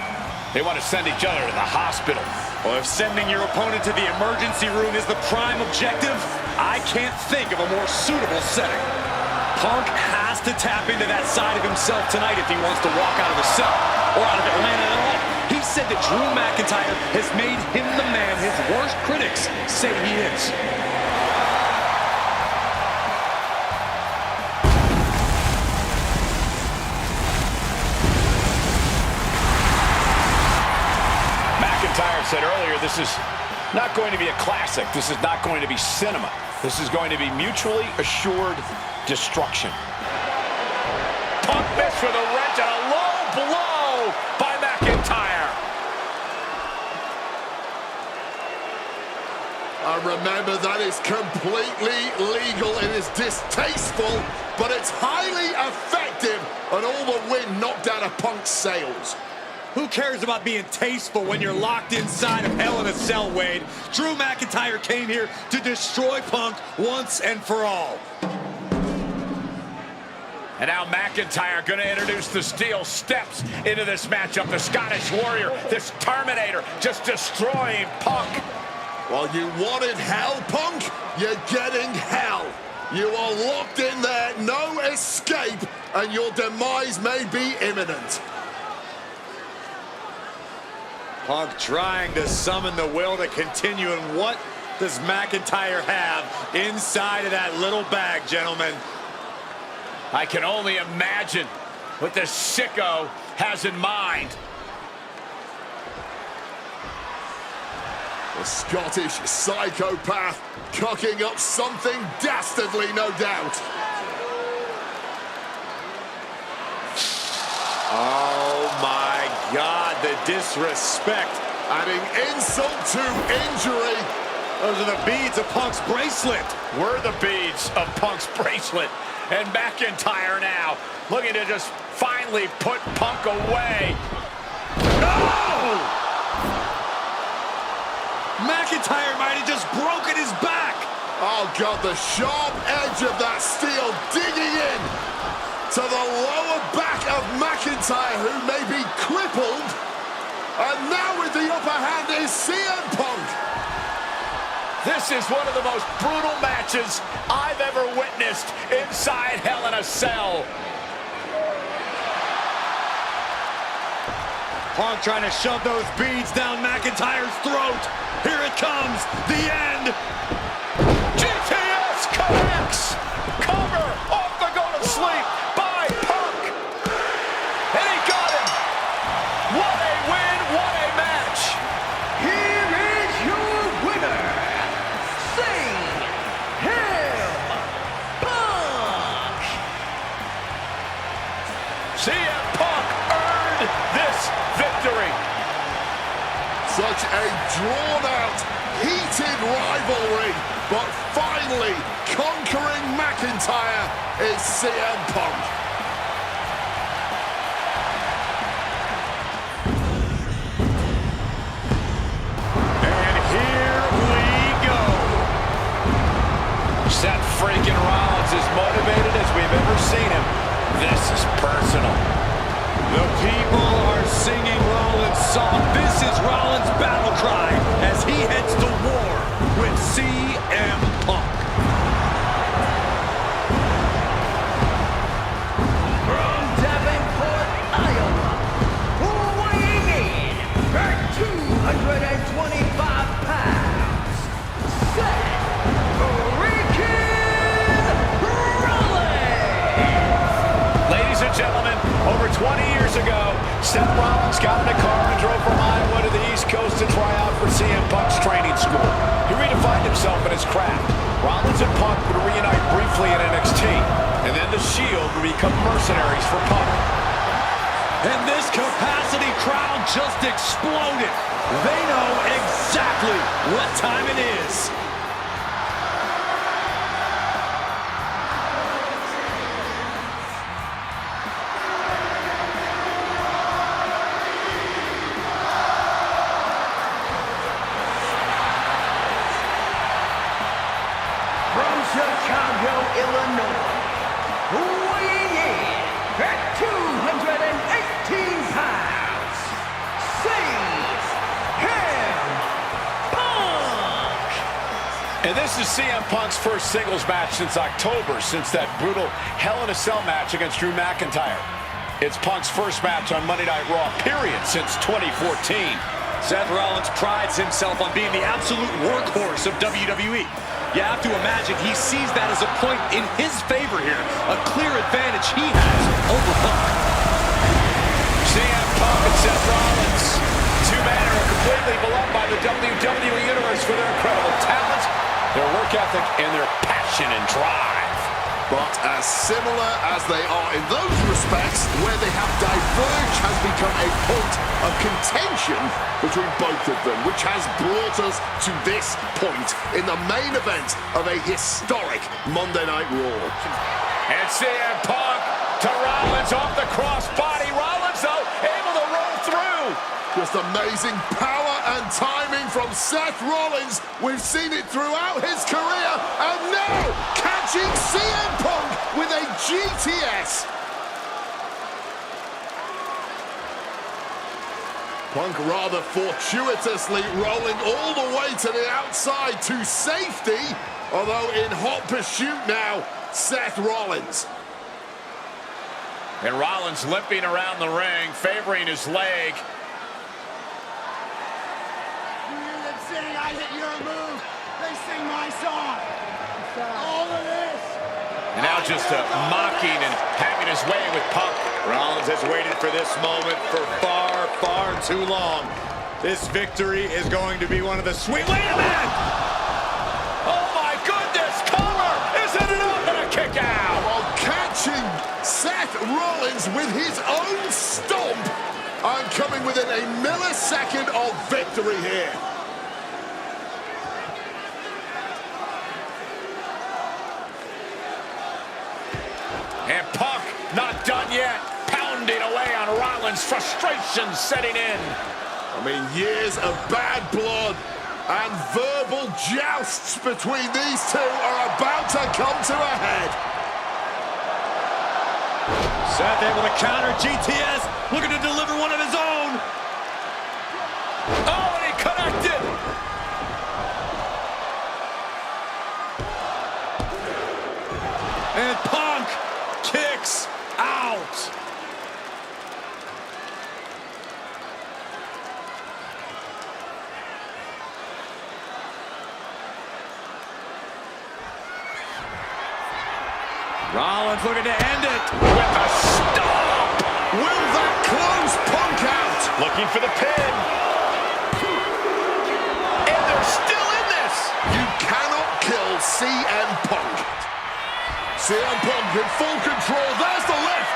They want to send each other to the hospital. Well, if sending your opponent to the emergency room is the prime objective, I can't think of a more suitable setting. Punk has to tap into that side of himself tonight if he wants to walk out of the cell, or out of Atlanta at all. He said that Drew McIntyre has made him the man his worst critics say he is. McIntyre said earlier, this is not going to be a classic. This is not going to be cinema. This is going to be mutually assured destruction. Punk missed with a wrench and a low blow by McIntyre. Remember, that is completely legal. It is distasteful, but it's highly effective, and all the wind knocked out of Punk's sails. Who cares about being tasteful when you're locked inside of Hell in a Cell, Wade? Drew McIntyre came here to destroy Punk once and for all. And now McIntyre going to introduce the steel steps into this matchup. The Scottish Warrior, this Terminator, just destroying Punk. Well, you wanted hell, Punk? You're getting hell. You are locked in there, no escape, and your demise may be imminent. Punk trying to summon the will to continue, and what does McIntyre have inside of that little bag, gentlemen? I can only imagine what this sicko has in mind. The Scottish psychopath cooking up something dastardly, no doubt. Oh my God, the disrespect. Adding insult to injury. Those are the beads of Punk's bracelet. We're the beads of Punk's bracelet. And McIntyre now looking to just finally put Punk away. No! McIntyre might have just broken his back. Oh God, the sharp edge of that steel digging in to the lower back of McIntyre, who may be crippled. And now with the upper hand is CM Punk. This is one of the most brutal matches I've ever witnessed inside Hell in a Cell. Punk trying to shove those beads down McIntyre's throat. Here it comes, the end. GTS connects. Cover off the go to sleep by Punk. And he got him. What a win, what a match. Here is your winner, CM Punk earned this victory. Such a drawn-out, heated rivalry, but finally conquering McIntyre is CM Punk. And here we go. Seth freaking Rollins is motivated as we've ever seen him. This is personal. The people are singing Rollins' song. This is Rollins' battle cry as he heads to war with CM Punk. from Davenport, Iowa, weighing in at 225 pounds, Seth freaking Rollins. Ladies and gentlemen, over 20 years ago, Seth Rollins got in a car and drove from Iowa to the East Coast to try out for CM Punk's training school. He redefined himself in his craft. Rollins and Punk would reunite briefly in NXT, and then the Shield would become mercenaries for Punk. And this capacity crowd just exploded. They know exactly what time it is. From Chicago, Illinois, weighing in at 218 pounds, CM Punk. And this is CM Punk's first singles match since October, since that brutal Hell in a Cell match against Drew McIntyre. It's Punk's first match on Monday Night Raw, period, since 2014. Seth Rollins prides himself on being the absolute workhorse of WWE. You have to imagine he sees that as a point in his favor here, a clear advantage he has over Punk. CM Punk and Seth Rollins, two men who are completely beloved by the WWE Universe for their incredible talent, their work ethic, and their passion and drive. But as similar as they are in those respects, where they have diverged has become a point of contention between both of them, which has brought us to this point in the main event of a historic Monday Night Raw. And CM Punk to Rollins off the crossbody. Rollins, though, able to roll through. Just amazing power and timing from Seth Rollins. We've seen it throughout his career, and now catching CM Punk with a GTS. Punk rather fortuitously rolling all the way to the outside to safety, although in hot pursuit now, Seth Rollins. And Rollins limping around the ring, favoring his leg. You hear them saying, I hit your move, they sing my song. All of this. And now just mocking and having his way with Punk. Rollins has waited for this moment for far, far too long. This victory is going to be one of the sweet... Wait a minute! Oh my goodness, cover! Isn't it up? And a kick out! While catching Seth Rollins with his own stomp, and coming within a millisecond of victory here. And Punk not done yet, pounding away on Rollins, frustration setting in. I mean, years of bad blood and verbal jousts between these two are about to come to a head. Seth able to counter GTS, looking to deliver one of his own. Oh, and he connected! And Punk kicks out. Rollins looking to end it With a stomp! Will that close Punk out? Looking for the pin. And they're still in this! You cannot kill CM Punk. CM Punk in full control. There's the lift.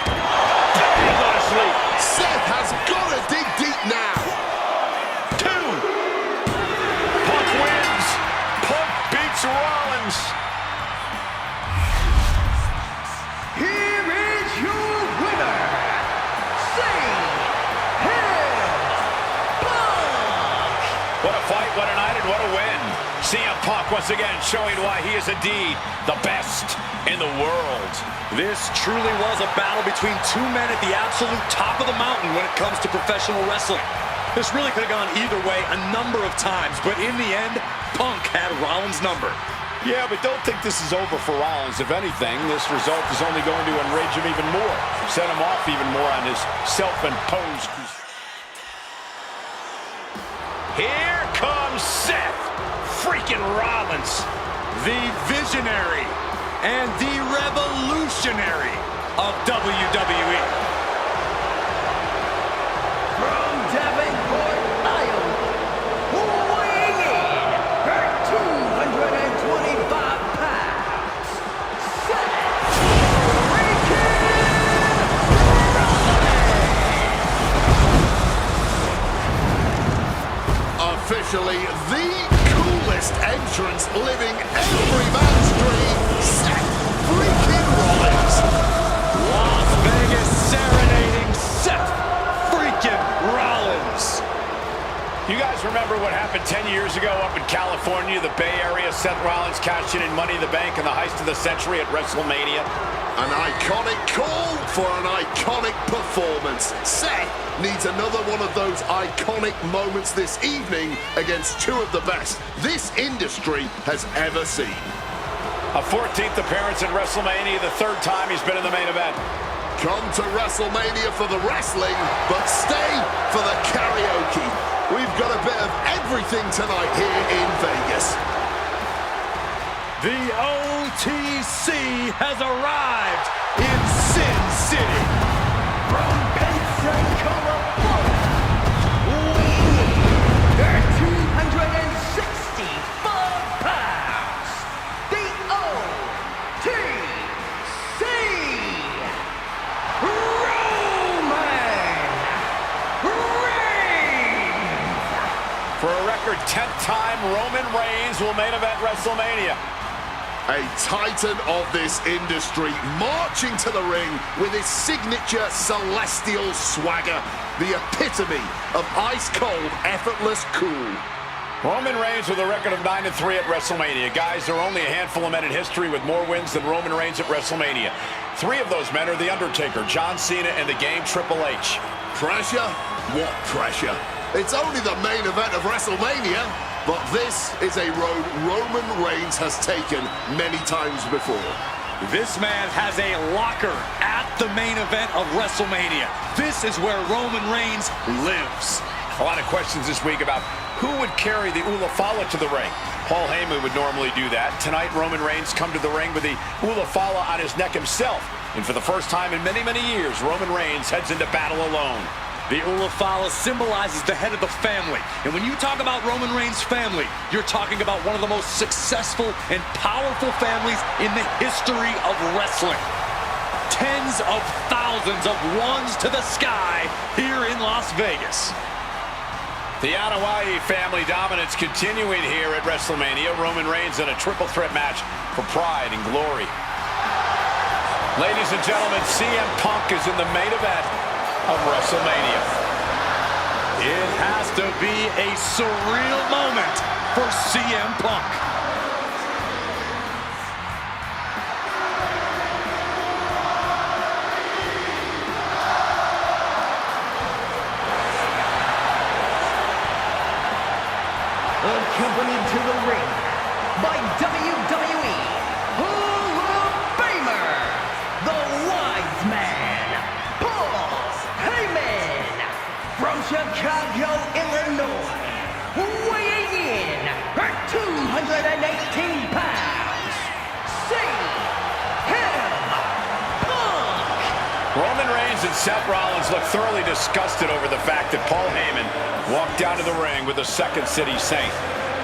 He's on asleep. Seth has got to dig deep now. 2. Punk wins. Punk beats Rollins. Here is your winner, CM Punk. What a fight, what a night, and what a win. CM Punk once again showing why he is indeed the best in the world. This truly was a battle between two men at the absolute top of the mountain when it comes to professional wrestling. This really could have gone either way a number of times, but in the end, Punk had Rollins' number. Yeah, but don't think this is over for Rollins. If anything, this result is only going to enrage him even more, set him off even more on his self-imposed. Here comes Seth freaking Rollins. The visionary and the revolutionary of WWE. From Davenport, Iowa, weighing in at 225 pounds, Seth freaking Rollins. Officially the coolest entrance living every man's dream, Seth freaking Rollins. Las Vegas serenading Seth freaking Rollins. You guys remember what happened 10 years ago up in California, the Bay Area? Seth Rollins cashing in Money in the Bank in the heist of the century at WrestleMania. An iconic call for an iconic performance. Seth needs another one of those iconic moments this evening against two of the best this industry has ever seen. A 14th appearance at WrestleMania, the 3rd time he's been in the main event. Come to WrestleMania for the wrestling, but stay for the karaoke. We've got a bit of everything tonight here in Vegas. The OTC has arrived in Sin City. From Pensacola, Florida, weighing at 265 pounds, the OTC, Roman Reigns. For a record 10th time, Roman Reigns will main event WrestleMania. A titan of this industry, marching to the ring with his signature celestial swagger, the epitome of ice-cold, effortless cool. Roman Reigns with a record of 9-3 at WrestleMania. Guys, there are only a handful of men in history with more wins than Roman Reigns at WrestleMania. 3 of those men are The Undertaker, John Cena, and the Game Triple H. Pressure? What pressure? It's only the main event of WrestleMania, but this is a road Roman Reigns has taken many times before. This man has a locker at the main event of WrestleMania. This is where Roman Reigns lives. A lot of questions this week about who would carry the Ulafala to the ring. Paul Heyman would normally do that. Tonight, Roman Reigns come to the ring with the Ulafala on his neck himself. And for the first time in many, many years, Roman Reigns heads into battle alone. The Ulafala symbolizes the head of the family. And when you talk about Roman Reigns' family, you're talking about one of the most successful and powerful families in the history of wrestling. Tens of thousands of ones to the sky here in Las Vegas. The Anoa'i family dominance continuing here at WrestleMania. Roman Reigns in a triple threat match for pride and glory. Ladies and gentlemen, CM Punk is in the main event of WrestleMania. It has to be a surreal moment for CM Punk. Accompanied to the ring by WWE Hall of Famer, the Wise Man, Paul Heyman, from Chicago, Illinois, weighing in at 218 pounds, CM Punk. Roman Reigns and Seth Rollins look thoroughly disgusted over the fact that Paul Heyman walked down to the ring with the Second City Saint.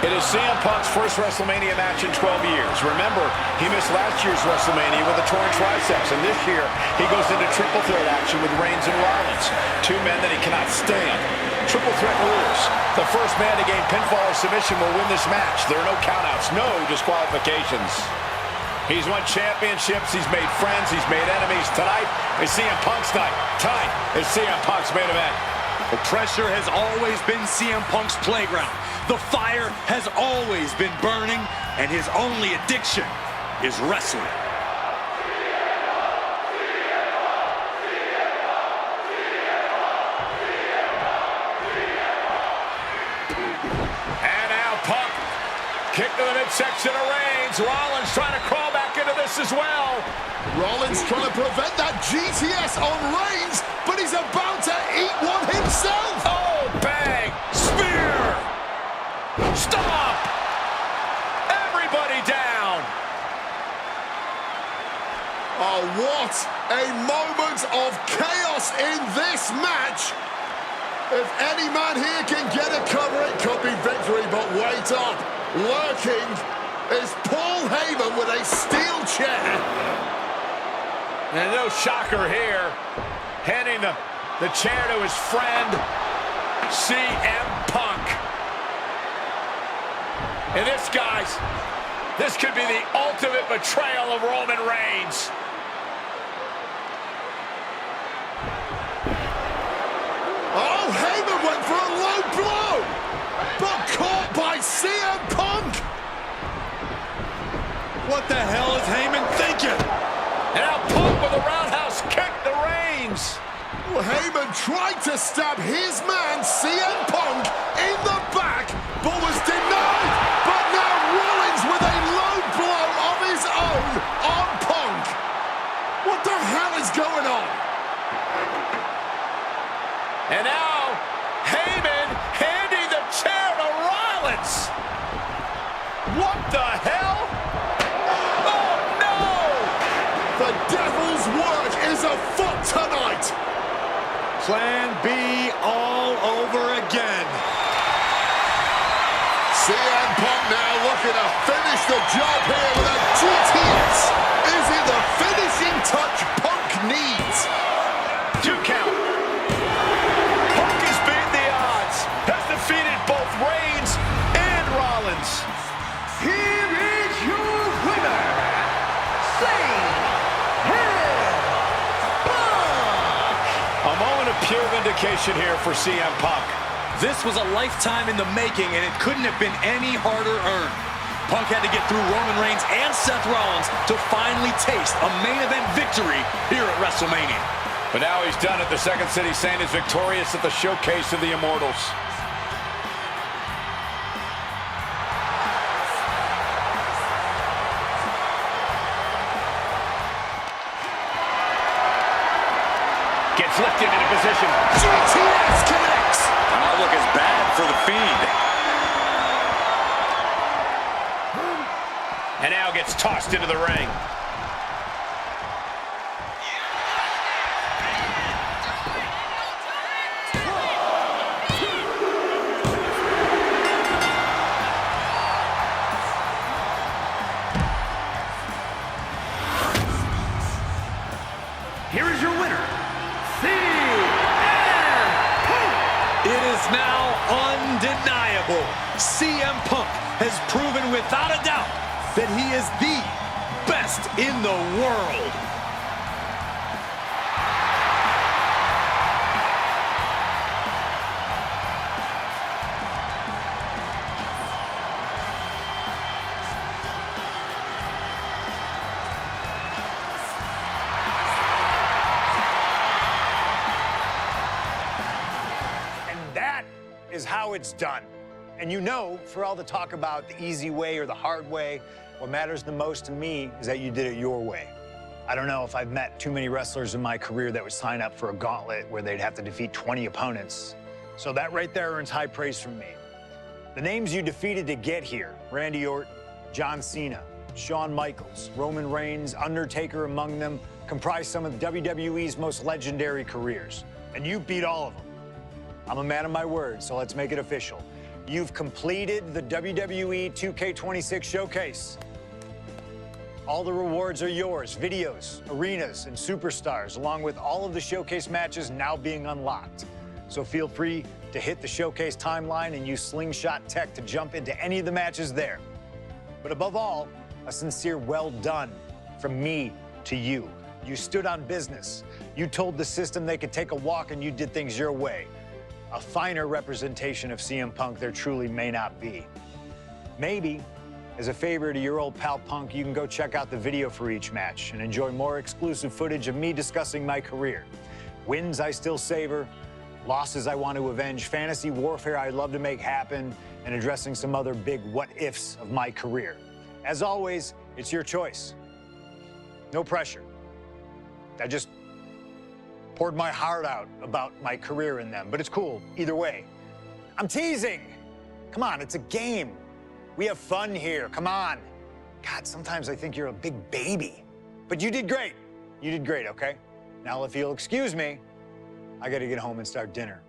It is CM Punk's first WrestleMania match in 12 years. Remember, he missed last year's WrestleMania with a torn triceps, and this year he goes into triple threat action with Reigns and Rollins, 2 men that he cannot stand. Triple threat rules. The first man to gain pinfall or submission will win this match. There are no countouts, no disqualifications. He's won championships, he's made friends, he's made enemies. Tonight is CM Punk's night. Tonight is CM Punk's main event. The pressure has always been CM Punk's playground. The fire has always been burning, and his only addiction is wrestling. And now Punk, kick to the midsection of Reigns. Rollins trying to crawl back into this as well. Rollins trying to prevent that GTS on Reigns, but he's about to eat one himself. Oh, bang! Spear! Stop! Everybody down! Oh, what a moment of chaos in this match. If any man here can get a cover, it could be victory, but wait up. Lurking is Paul Heyman with a steel chair. And no shocker here. Handing the chair to his friend, CM Punk. And this, guys, this could be the ultimate betrayal of Roman Reigns. Oh, Heyman went for a low blow, but caught by CM Punk. What the hell is Heyman thinking? And now Punk with a roundhouse kick to Reigns. Well, Heyman tried to stab his man, CM Punk, in the back, but was denied. But now Rollins with a low blow of his own on Punk. What the hell is going on? And now Heyman handing the chair to Rollins. What the hell? Oh, no! The devil's work is afoot tonight. Plan B all over again. CM Punk now looking to finish the job here with a GTS. Is it the finishing touch Punk needs? 2 count. Punk has beaten the odds. Has defeated both Reigns and Rollins. Here is your winner, pure vindication here for CM Punk. This was a lifetime in the making, and it couldn't have been any harder earned. Punk had to get through Roman Reigns and Seth Rollins to finally taste a main event victory here at WrestleMania. But now he's done it. The Second City Saint is victorious at the Showcase of the Immortals. Gets lifted into position. GTS connects. I'll look as bad for the Fiend. And now gets tossed into the ring. Here is your winner, CM Punk! It is now undeniable. CM Punk has proven without a doubt that he is the best in the world. Is how it's done. And you know, for all the talk about the easy way or the hard way, what matters the most to me is that you did it your way. I don't know if I've met too many wrestlers in my career that would sign up for a gauntlet where they'd have to defeat 20 opponents. So that right there earns high praise from me. The names you defeated to get here, Randy Orton, John Cena, Shawn Michaels, Roman Reigns, Undertaker among them, comprise some of the WWE's most legendary careers. And you beat all of them. I'm a man of my word, so let's make it official. You've completed the WWE 2K26 Showcase. All the rewards are yours, videos, arenas, and superstars, along with all of the Showcase matches now being unlocked. So feel free to hit the Showcase timeline and use Slingshot tech to jump into any of the matches there. But above all, a sincere well done from me to you. You stood on business. You told the system they could take a walk, and you did things your way. A finer representation of CM Punk there truly may not be. Maybe, as a favor to your old pal Punk, you can go check out the video for each match and enjoy more exclusive footage of me discussing my career. Wins I still savor, losses I want to avenge, fantasy warfare I'd love to make happen, and addressing some other big what-ifs of my career. As always, it's your choice. No pressure. I just poured my heart out about my career in them, but it's cool either way. I'm teasing. Come on, it's a game. We have fun here, come on. God, sometimes I think you're a big baby, but you did great. You did great, okay? Now, if you'll excuse me, I gotta get home and start dinner.